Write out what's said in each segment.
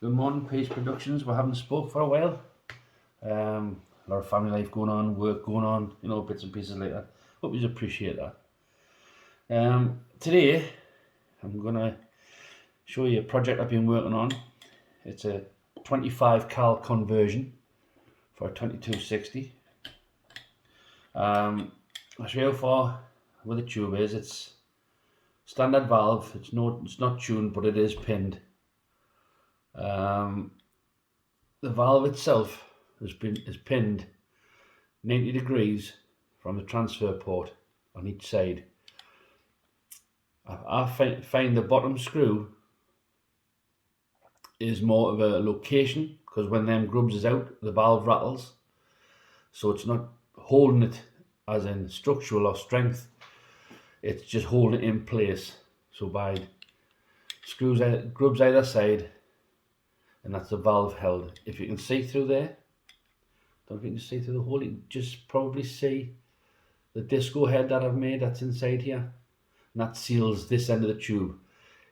Good morning, Peace Productions. We haven't spoke for a while. A lot of family life going on, work going on, bits and pieces like that. Hope you appreciate that. Today, I'm going to show you a project I've been working on. It's a 25 cal conversion for a 2260. I'll show you how far where the tube is. It's standard valve. It's not tuned, but it is pinned. The valve itself is pinned 90 degrees from the transfer port on each side. I find the bottom screw is more of a location, because when them grubs is out, the valve rattles, so it's not holding it as in structural or strength, it's just holding it in place. So by grubs either side, and that's the valve held. If you can see through there, don't know if you can see through the hole, you can just probably see the disco head that I've made that's inside here, and that seals this end of the tube.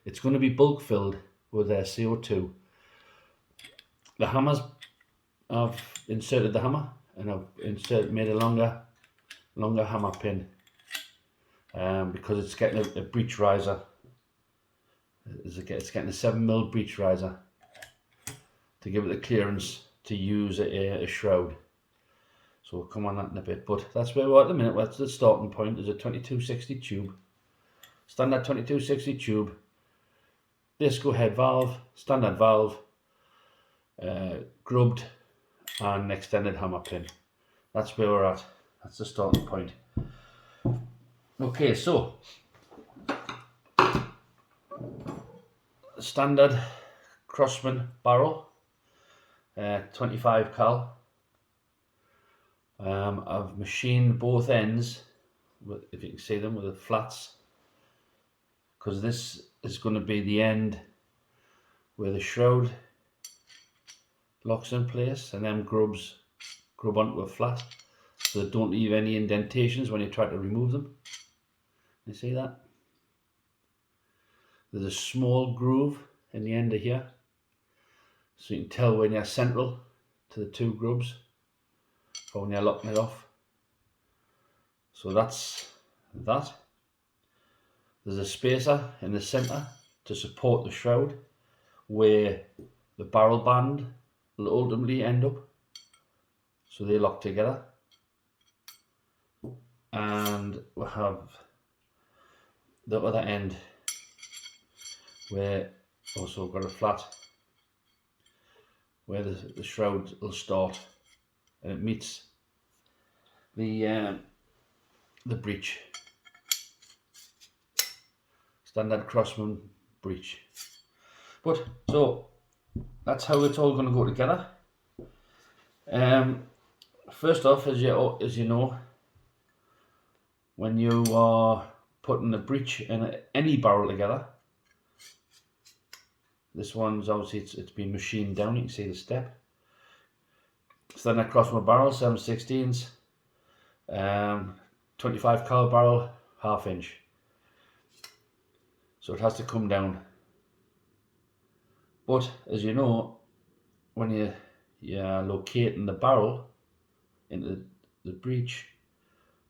It's going to be bulk filled with CO2. The hammers, I've inserted the hammer, and I've made a longer hammer pin, because it's getting a breech riser. It's getting a 7mm breech riser to give it the clearance to use a shroud. So we'll come on that in a bit, but that's where we're at the minute. That's the starting point. Is a 2260 tube, standard 2260 tube, disco head valve, standard valve, grubbed and extended hammer pin. That's where we're at. That's the starting point. Okay, so standard Crosman barrel, 25 cal. I've machined both ends, if you can see them, with the flats, because this is going to be the end where the shroud locks in place, and then grub onto a flat, so they don't leave any indentations when you try to remove them. You see that? There's a small groove in the end of here, so you can tell when you're central to the two grubs or when you're locking it off. So that's that. There's a spacer in the centre to support the shroud, where the barrel band will ultimately end up, so they lock together. And we have the other end where also got a flat where the shroud will start, and it meets the breech, standard Crosman breech. But so that's how it's all going to go together. First off, as you know, when you are putting a breech and any barrel together, this one's obviously it's been machined down. You can see the step. Standard Crosman barrel, 7/16, 25 cal barrel, 1/2 inch. So it has to come down. But as you know, when you're locating the barrel into the breech,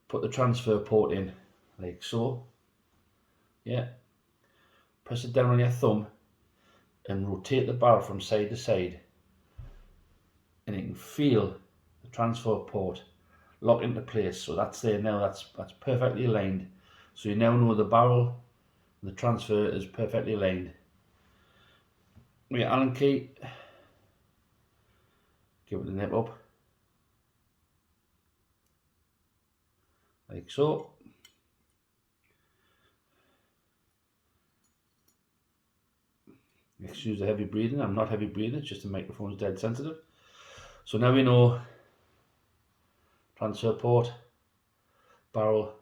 put the transfer port in like so. Yeah. Press it down on your thumb and rotate the barrel from side to side, and you can feel the transfer port lock into place. So that's there now. That's perfectly aligned. So you now know the barrel and the transfer is perfectly aligned. With your Allen key, give it a nip up like so. Excuse the heavy breathing. I'm not heavy breathing, it's just the microphone's dead sensitive. So now we know transfer port, barrel,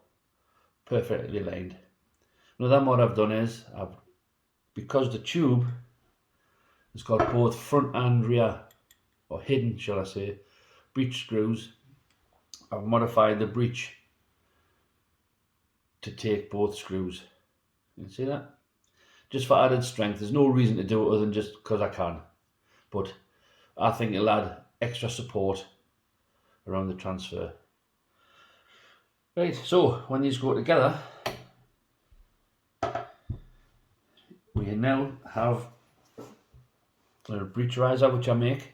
perfectly aligned. Now then what I've done is, because the tube has got both front and rear, or hidden shall I say, breech screws, I've modified the breech to take both screws. You can see that? just for added strength. There's no reason to do it other than just because I can. But I think it'll add extra support around the transfer. Right, so when these go together, we now have a breech riser which I make.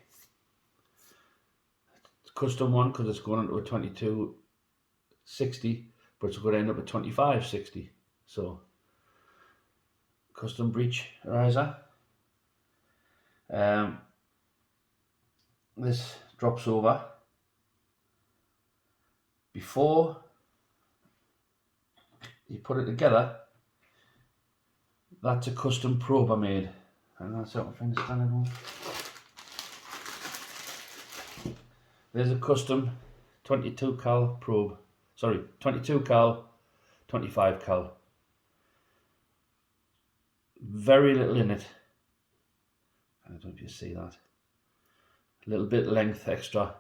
It's a custom one because it's going into a 2260, but it's going to end up at 2560. So custom breech riser. This drops over. Before you put it together, that's a custom probe I made. And that's how I'm standing on. There's a custom 22 cal probe. Sorry, 22 cal, 25 cal. Very little in it. I don't know if you see that. A little bit length extra.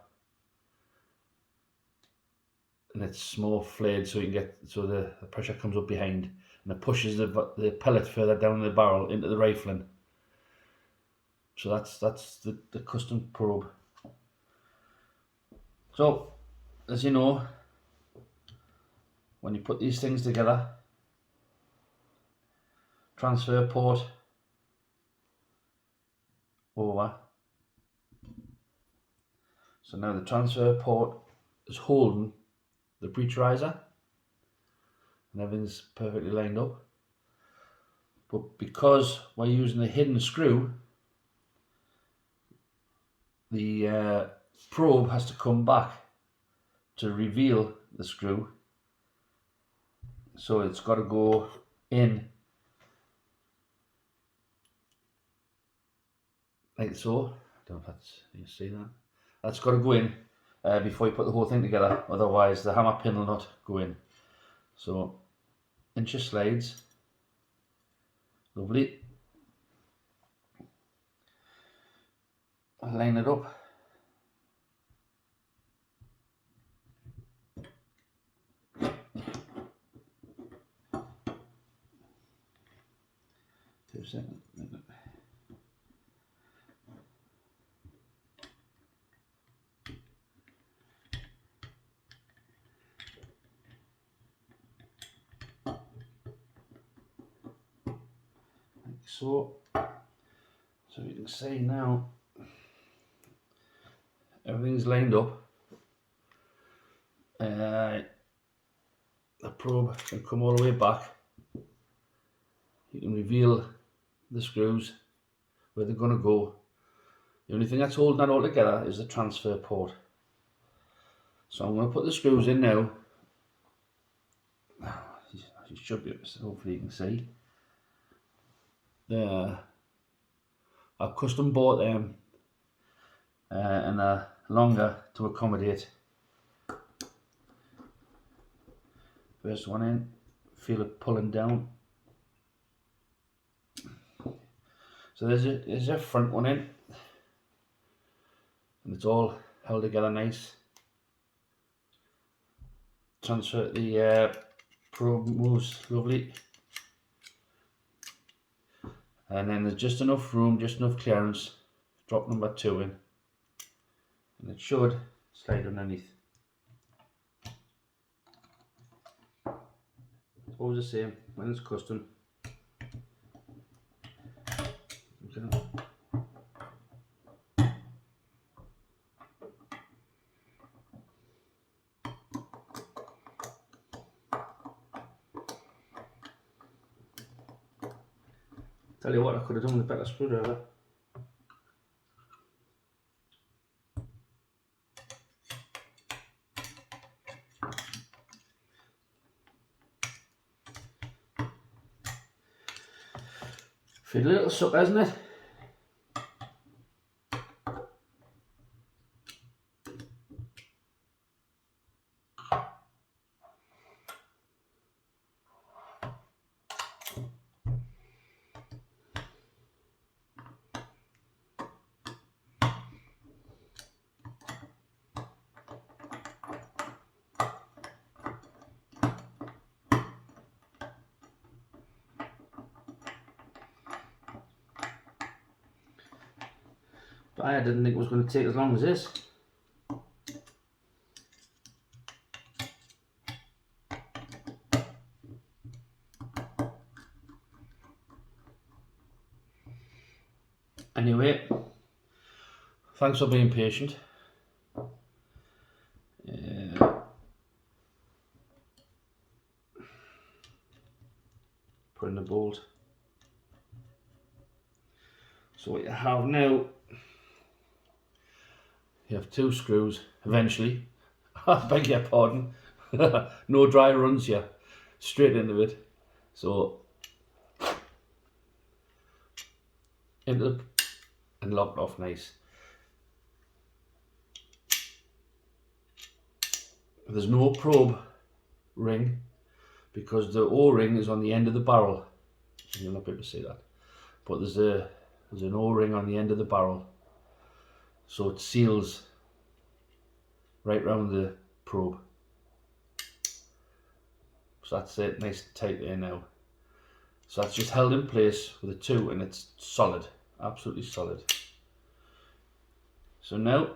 And it's more flayed so you can get the pressure comes up behind and it pushes the pellet further down the barrel into the rifling. So that's the custom probe. So as you know, when you put these things together, transfer port over. So now the transfer port is holding the breech riser and everything's perfectly lined up. But because we're using a hidden screw, the probe has to come back to reveal the screw. So it's got to go in like so. I don't know if you see that. That's got to go in before you put the whole thing together. Otherwise, the hammer pin will not go in. So, inch slides. Lovely. Line it up. Two seconds. So you can see now everything's lined up. The probe can come all the way back. You can reveal the screws where they're going to go. The only thing that's holding that all together is the transfer port. So I'm going to put the screws in now. You should be able to, hopefully you can see. I've custom bought them and they're longer to accommodate. First one in, feel it pulling down. So there's a front one in, and it's all held together nice. Transfer the probe moves lovely. And then there's just enough room, just enough clearance. Drop number 2 in. And it should slide underneath. It's always the same when it's custom. Okay. Tell you what, I could have done with a better screwdriver. Feed a little sucker, isn't it? But I didn't think it was going to take as long as this. Anyway, thanks for being patient. Put in the bolt. So what you have now, you have 2 screws eventually. I beg your pardon. No dry runs here, straight into it. So into and locked off nice. There's no probe ring because the O-ring is on the end of the barrel. You'll not be able to see that, but there's an O-ring on the end of the barrel, so it seals right round the probe. So that's it, nice and tight there now. So that's just held in place with a 2, and it's solid, absolutely solid. So now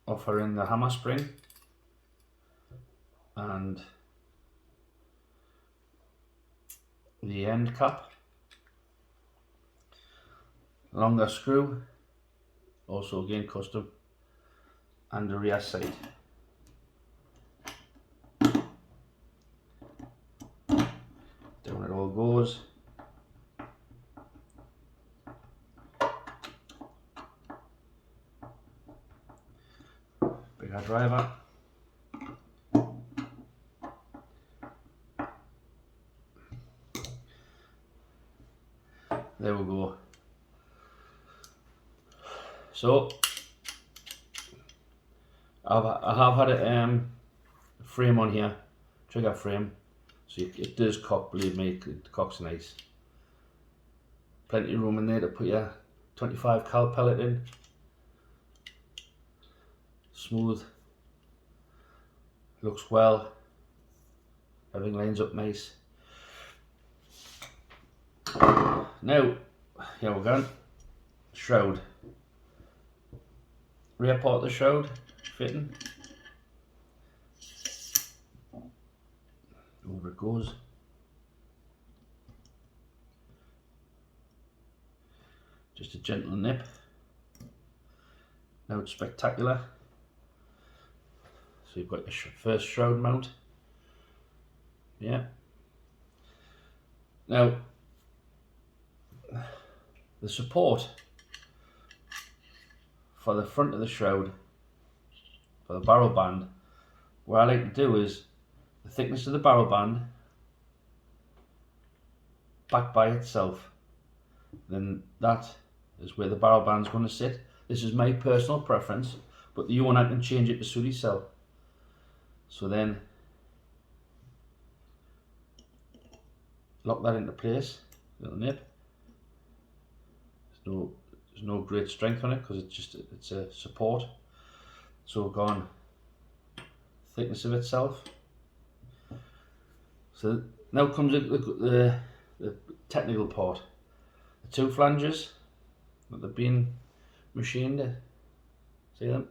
offer in the hammer spring and the end cap, longer screw, also again custom, and the rear side. Down it all goes. Bigger driver. There we go. So I have had a frame on here, trigger frame, so it does cock, believe me, it cocks nice. Plenty of room in there to put your 25 cal pellet in. Smooth, looks well, everything lines up nice. Now, here we're going. Shroud. Rear part of the shroud fitting. Over it goes. Just a gentle nip. Now it's spectacular. So you've got your first shroud mount. Yeah. Now, the support for the front of the shroud, for the barrel band, what I like to do is the thickness of the barrel band back by itself. Then that is where the barrel band's going to sit. This is my personal preference, but the owner can change it to suit himself. So then lock that into place, little nip. There's no great strength on it because it's a support. So we've gone thickness of itself. So now comes the technical part. The 2 flanges that have been machined. See them?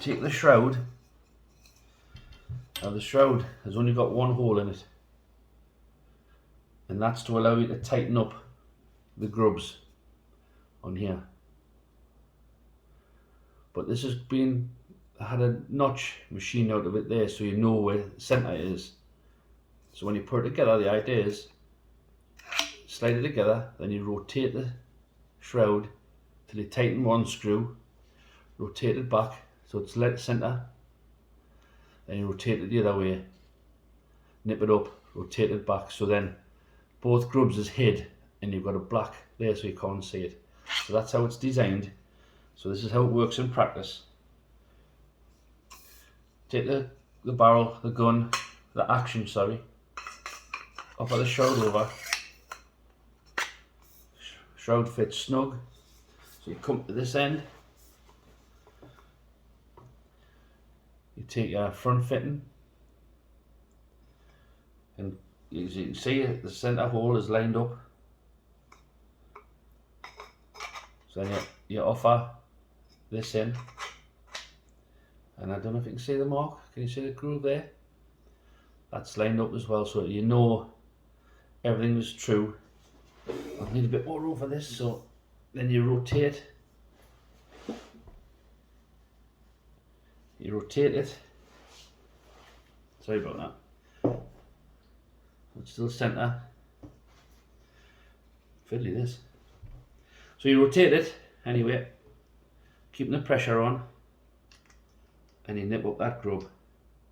Take the shroud. Now the shroud has only got 1 hole in it, and that's to allow you to tighten up the grubs on here. But this has had a notch machined out of it there, so you know where the centre is. So when you put it together, the idea is slide it together, then you rotate the shroud till you tighten 1 screw, rotate it back so it's left centre, then you rotate it the other way, nip it up, rotate it back, so then both grubs is hid and you've got a black there so you can't see it. So that's how it's designed. So this is how it works in practice. Take the barrel, the gun, the action, sorry, offer the shroud over. Shroud fits snug. So you come to this end, you take your front fitting, and as you can see, the centre hole is lined up. So then you offer this in, and I don't know if you can see the mark. Can you see the groove there? That's lined up as well, so you know everything is true. I need a bit more room for this, so then you rotate. You rotate it. Sorry about that. It's still centre. Fiddly this. So you rotate it anyway, keeping the pressure on, and you nip up that grub.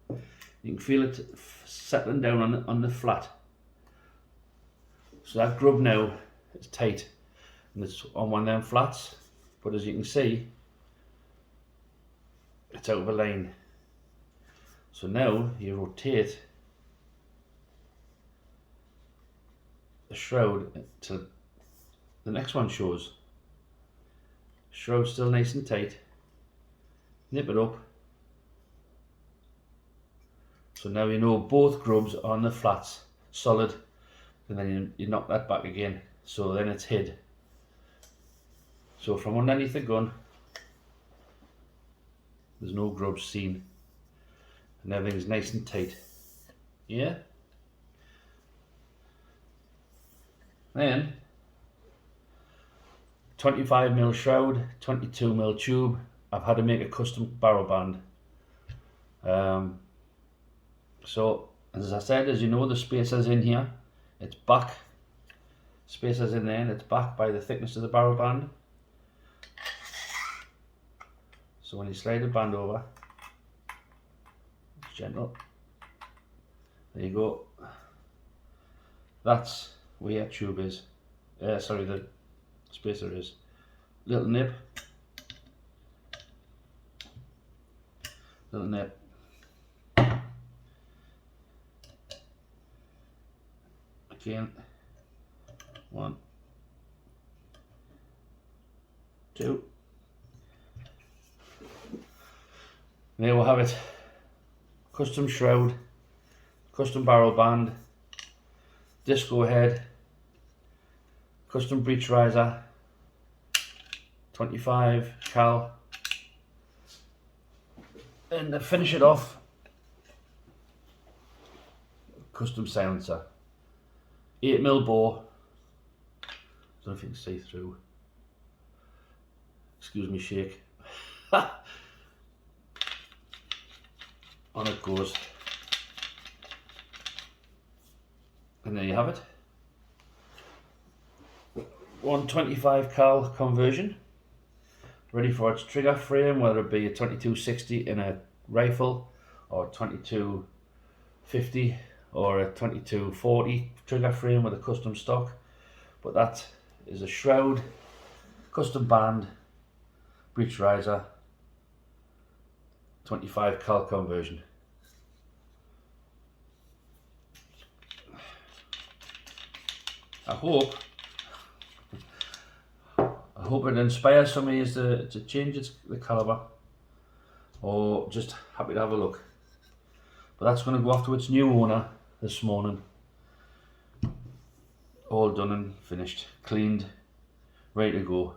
You can feel it settling down on the flat. So that grub now is tight, and it's on one of them flats, but as you can see, it's out of a line. So now you rotate the shroud till the next one shows. Shroud still nice and tight. Nip it up. So now you know both grubs are on the flats, solid, and then you knock that back again. So then it's hid. So from underneath the gun, there's no grubs seen, and everything's nice and tight. Yeah. Then 25mm shroud, 22mm tube. I've had to make a custom barrel band. So as I said, as you know, the spacer's in here. It's back. Spacer's in there, and it's back by the thickness of the barrel band. So when you slide the band over, it's gentle. There you go. That's where your tube is. Sorry, the spacer is. Little nip. Little nip. Again. 1, 2. There we'll have it. Custom shroud, custom barrel band, disco head, custom breech riser, 25 cal, and to finish it off, custom silencer, 8mm bore. I don't know if you can see through. Excuse me, shake. On it goes. And there you have it. 125 cal conversion. Ready for its trigger frame, whether it be a 2260 in a rifle, or 2250 or a 2240 trigger frame with a custom stock. But that is a shroud, custom band, breech riser, 25 cal conversion. I hope it inspires some of you to change the caliber, or just happy to have a look. But that's going to go off to its new owner this morning. All done and finished, cleaned, ready to go.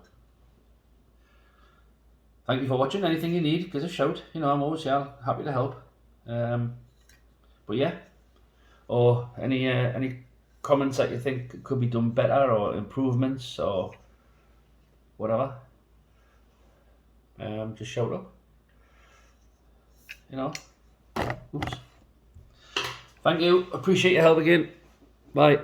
Thank you for watching. Anything you need, give us a shout. You know, I'm always here, happy to help. But yeah, or any comments that you think could be done better, or improvements, or whatever, just shout up. You know. Oops. Thank you. Appreciate your help again. Bye.